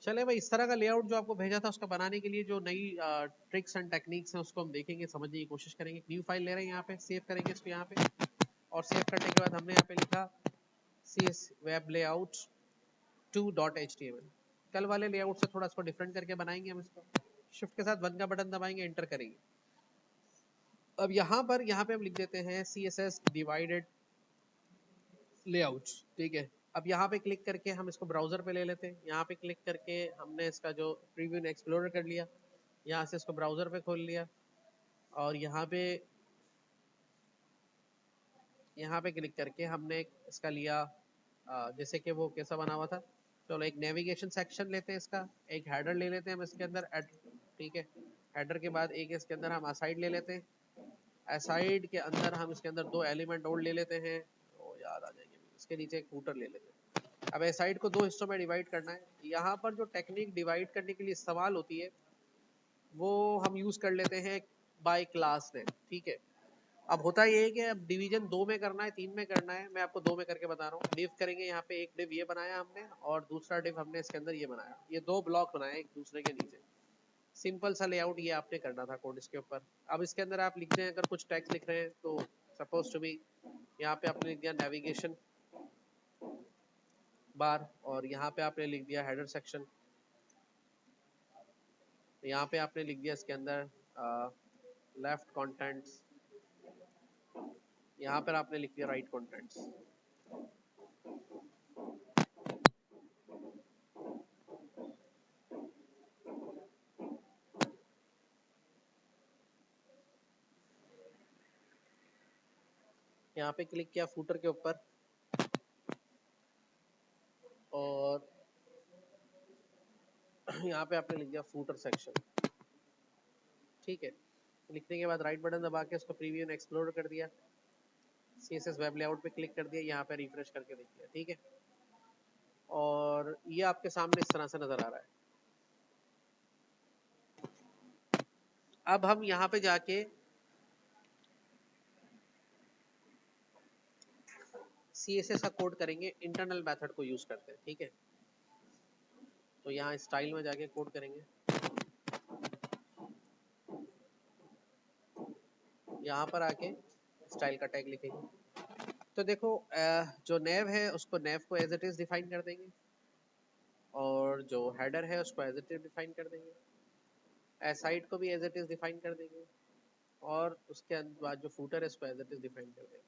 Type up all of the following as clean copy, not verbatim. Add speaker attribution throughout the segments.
Speaker 1: चले भाई, इस तरह का लेआउट जो आपको भेजा था उसका बनाने के लिए जो नई ट्रिक्स एंड टेक्निक्स हैं उसको हम देखेंगे, समझने की कोशिश करेंगे। न्यू फाइल ले रहे हैं, यहाँ पे सेव करेंगे इसको यहाँ पे, और सेव करने के बाद हमने यहाँ पे लिखा CS वेब लेआउट 2.html। कल वाले लेआउट से थोड़ा इसको डिफरेंट करके बनाएंगे हम इसको। शिफ्ट के साथ 1 का बटन दबाएंगे, एंटर करेंगे। अब यहाँ पे हम लिख देते हैं CSS डिवाइडेड लेआउट, ठीक है। अब यहाँ पे क्लिक करके हम इसको ब्राउजर पे ले लेते हैं। यहाँ पे क्लिक करके हमने इसका जो प्रीव्यू एक्सप्लोरर कर लिया, यहाँ से इसको ब्राउजर पे खोल लिया, और यहाँ पे क्लिक करके हमने इसका लिया जैसे कि वो कैसा बना हुआ था। चलो एक नेविगेशन सेक्शन लेते हैं इसका, एक हेडर ले लेते हैं हम इसके अंदर, ठीक है। हेडर के बाद एक इसके अंदर हम असाइड ले लेते हैं। असाइड के अंदर हम इसके अंदर 2 एलिमेंट और ले लेते हैं, वो याद आ जाएंगे। इसके नीचे एक फूटर ले लेते हैं। अब असाइड को 2 हिस्सों में डिवाइड करना है। यहाँ पर जो टेक्निक डिवाइड करने के लिए इस्तेमाल होती है वो हम यूज कर लेते हैं बाय क्लास नेम, ठीक है। अब होता ये है कि अब डिवीजन 2 में करना है, 3 में करना है, मैं आपको 2 में करके बता रहा हूँ। डिव करेंगे, यहाँ पे एक डिव ये बनाया हमने, और दूसरा डिव हमने इसके अंदर ये बनाया। ये 2 ब्लॉक बनाए एक दूसरे के नीचे। सिंपल सा लेआउट ये आपने करना था कोड इसके ऊपर। अब इसके अंदर आप लिखते हैं, अगर कुछ टैक्स लिख रहे हैं तो सपोज टू बी, यहाँ पे आपने लिख दिया नेविगेशन बार, और यहाँ पे आपने लिख दिया हेडर सेक्शन। यहाँ पे आपने लिख दिया इसके अंदर लेफ्ट कंटेंट्स, यहाँ पर आपने लिख दिया राइट कंटेंट्स। यहाँ पे क्लिक किया फूटर के ऊपर, और यहाँ पे आपने लिख दिया फूटर सेक्शन, ठीक है। लिखने के बाद राइट बटन दबा के उसको प्रीव्यू एंड एक्सप्लोर कर दिया। CSS वेब लेआउट पे क्लिक कर दिया, यहाँ पे रिफ्रेश करके देख लिया, ठीक है। और ये आपके सामने इस तरह से नजर आ रहा है। अब हम यहाँ पे जाके CSS का कोड करेंगे, इंटरनल मेथड को यूज करते हैं, ठीक है। तो यहाँ स्टाइल में जाके कोड करेंगे, यहाँ पर आके स्टाइल का टैग लिखेंगे। तो देखो जो नेव है उसको नेव को एज इट इज डिफाइन कर देंगे, और जो हेडर है उसको एज इट इज डिफाइन कर देंगे, एसाइड को भी एज इट इज डिफाइन कर देंगे, और उसके बाद जो फूटर है उसको एज इट इज डिफाइन कर देंगे।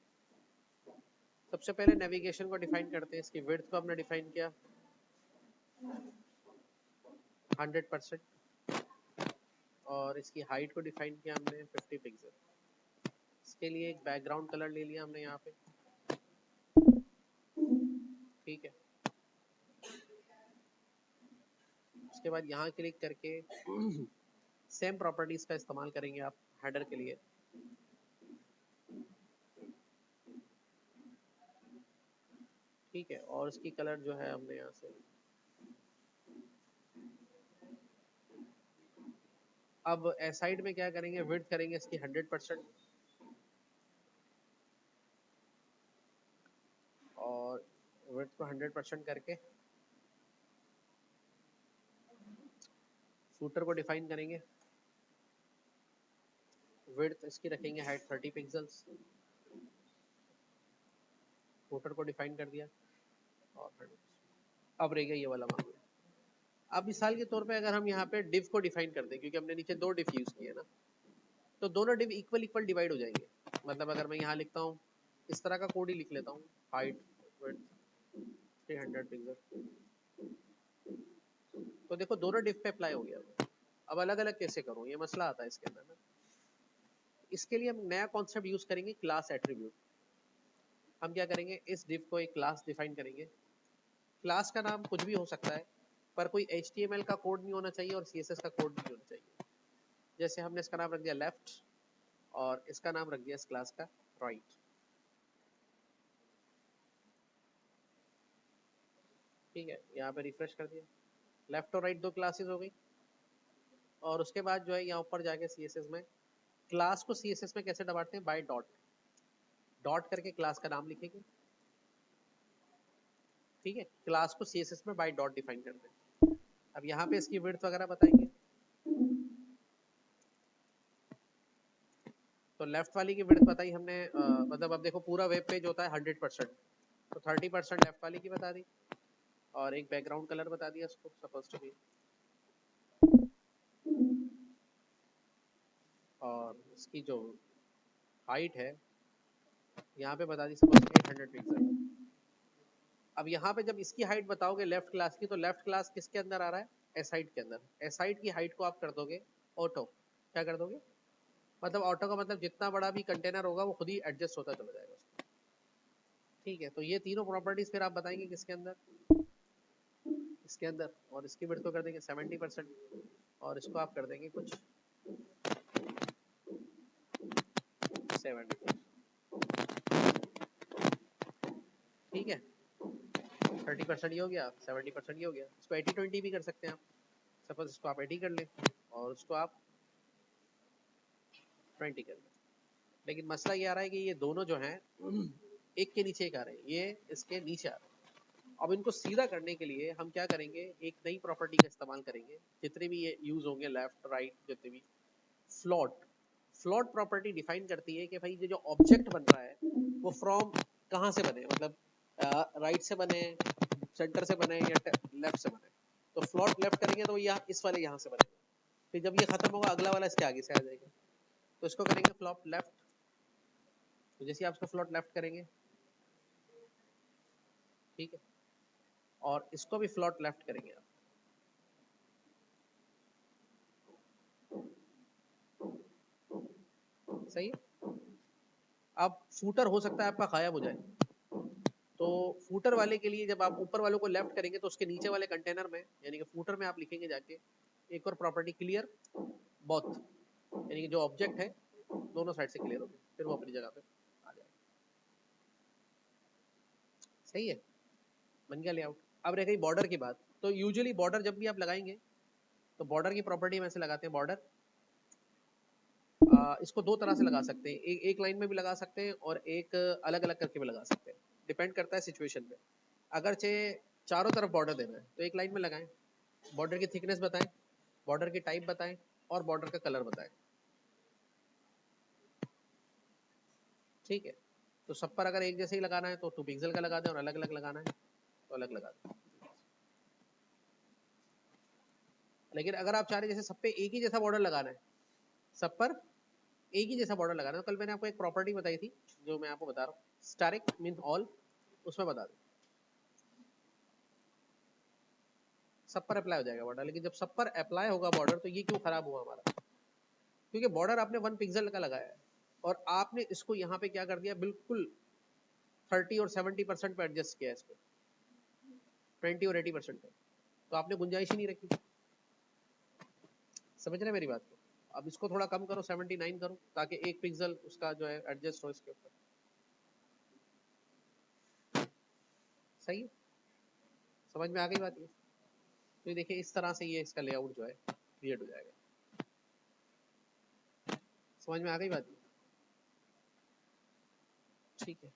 Speaker 1: सबसे पहले नेविगेशन को डिफाइन करते हैं। इसकी विड्थ को हमने डिफाइन किया 100%, और इसकी हाइट को डिफाइन किया हमने 50 पिक्सल। इसके लिए एक बैकग्राउंड कलर ले लिया हमने यहाँ पे, ठीक है। उसके बाद यहाँ क्लिक करके सेम प्रॉपर्टीज का इस्तेमाल करेंगे आप हेडर के लिए। ठीक है, और इसकी कलर जो है हमने यहाँ से, अब साइड में क्या करेंगे, विड्थ करेंगे इसकी 100%, और विड्थ को 100% करके फूटर को डिफाइन करेंगे। विड्थ इसकी रखेंगे हाइट 30 पिक्सल्स, फूटर को डिफाइन कर दिया, और 100%। अब रह गया ये वाला मामला। अब मिसाल के तौर पे अगर हम यहाँ पे डिव को डिफाइन कर दें, क्योंकि हमने नीचे 2 डिव यूज किए ना, तो दोनों डिव इक्वल इक्वल डिवाइड हो जाएंगे। मतलब अगर मैं यहाँ लिखता हूँ, इस तरह का कोड ही लिख लेता हूँ, हाइट विड्थ 300 पिक्सल, तो देखो दोनों डिव पे अप्लाई हो गया। अब अलग अलग कैसे करूँ, ये मसला आता है इसके अंदर ना। इसके लिए हम नया कॉन्सेप्ट यूज करेंगे, क्लास एट्रीब्यूट। हम क्या करेंगे, इस डिव को एक क्लास डिफाइन करेंगे। क्लास का नाम कुछ भी हो सकता है, पर कोई HTML का कोड नहीं होना चाहिए और CSS का कोड नहीं होना चाहिए। जैसे हमने इसका नाम रख दिया लेफ्ट, और इसका नाम रख दिया इस क्लास का राइट, ठीक है। यहाँ पे रिफ्रेश कर दिया, लेफ्ट और राइट 2 क्लासेस हो गई। और उसके बाद जो है यहाँ ऊपर जाके CSS में क्लास को CSS में कैसे दबाते हैं, बाय डॉट, डॉट करके क्लास का नाम लिखेंगे, ठीक है। क्लास को CSS में बाय डॉट डिफाइन करते हैं। अब यहाँ पे इसकी विड्थ वगैरह बताएंगे। तो लेफ्ट वाली की विड्थ बताई हमने, मतलब अब देखो पूरा वेब पेज होता है 100%, तो 30% लेफ्ट वाली की बता दी, और एक बैकग्राउंड कलर बता दिया उसको, सपोज टू बी, और इसकी जो हाइट है यहाँ पे बता दी सपोज 800 पिक्सल। अब यहाँ पे जब इसकी हाइट बताओगे लेफ्ट क्लास की, तो लेफ्ट क्लास किसके अंदर आ रहा है, एस हाइट के अंदर। एस हाइट की हाइट को आप कर दोगे ऑटो, क्या कर दोगे, मतलब ऑटो का मतलब जितना बड़ा भी कंटेनर होगा वो खुद ही एडजस्ट होता चला जाएगा उसको। ठीक है, तो ये तीनों प्रॉपर्टीज फिर आप बताएंगे किसके अंदर, इसके अंदर, और इसकी विड्थ को कर देंगे 70%, और इसको आप कर देंगे कुछ 70। ठीक है, 30% ये हो गया, 70% ये हो गया। इसको 80-20 भी कर सकते हैं आप, सपोज इसको आप 80 कर लें और उसको आप 20 कर लें। लेकिन मसला ये आ रहा है कि ये दोनों जो हैं एक के नीचे एक आ रहे हैं, ये इसके नीचे आ रहे हैं। अब इनको सीधा करने के लिए हम क्या करेंगे, एक नई प्रॉपर्टी का इस्तेमाल करेंगे, जितने भी ये यूज होंगे लेफ्ट राइट जितने भी, फ्लोट। फ्लोट प्रॉपर्टी डिफाइन करती है कि भाई ये जो ऑब्जेक्ट बन रहा है वो फ्रॉम कहाँ से बने, मतलब राइट से बने, सेंटर से बने, या लेफ्ट से बने। तो फ्लोट लेफ्ट करेंगे तो यहाँ इस वाले यहाँ से बनेगा, फिर जब ये खत्म होगा अगला वाला इसके आगे से आ जाएगा, तो इसको करेंगे फ्लॉप लेफ्ट। तो जैसे आप इसको फ्लोट लेफ्ट करेंगे, ठीक है, और इसको भी फ्लोट लेफ्ट करेंगे आप, सही है। अब फूटर हो सकता है आपका गायब हो जाए, तो फूटर वाले के लिए जब आप ऊपर वालों को लेफ्ट करेंगे तो उसके नीचे वाले कंटेनर में यानी कि फूटर में आप लिखेंगे जाके एक और प्रॉपर्टी, क्लियर बोथ, यानी कि जो ऑब्जेक्ट है दोनों साइड से क्लियर हो गए, फिर वो अपनी जगह पे आ जाएगा। सही है, बन गया लेआउट। अब रह गई बॉर्डर की बात। तो यूजुअली बॉर्डर जब भी आप लगाएंगे तो बॉर्डर की प्रॉपर्टी में से लगाते हैं बॉर्डर, इसको दो तरह से लगा सकते हैं, एक लाइन में भी लगा सकते हैं और एक अलग अलग करके भी लगा सकते हैं, डिपेंड करता है सिचुएशन पे। अगर चाहे चारों तरफ बॉर्डर देना है तो एक लाइन में लगाएं, बॉर्डर की थिकनेस बताएं, बॉर्डर की टाइप बताएं, और बॉर्डर का कलर बताएं। ठीक है, तो सब पर अगर एक जैसे ही लगाना है तो 2 पिक्सल का लगा दें, और अलग अलग लगाना है तो अलग लगा दें। लेकिन अगर आप चाह रहे जैसे सब पे एक ही जैसा बॉर्डर लगाना है, सब पर एक ही जैसा बॉर्डर लगाना है, तो कल मैंने आपको एक प्रॉपर्टी बताई थी जो मैं आपको बता रहा हूँ, स्टैटिक मीन ऑल, उसमें बता दें सब पर अप्लाई हो जाएगा बॉर्डर। लेकिन जब सब पर अप्लाई होगा बॉर्डर तो ये क्यों खराब हुआ हमारा, क्योंकि बॉर्डर आपने 1 पिक्सल का लगाया है और आपने इसको यहाँ पे क्या कर दिया, बिल्कुल 30 और 70% पे एडजस्ट किया है इसको, 20 और 80% पे, तो आपने गुंजाइश ही नहीं रखी। समझ रहे मेरी बात को। अब इसको थोड़ा कम करो, 79 करो, ताकि 1 पिक्सल उसका जो है एडजस्ट हो इसके ऊपर। सही है, समझ में आ गई बात ये। तो देखिए इस तरह से ये इसका लेआउट जो है क्रिएट हो जाएगा। समझ में आ गई बात ये, ठीक है।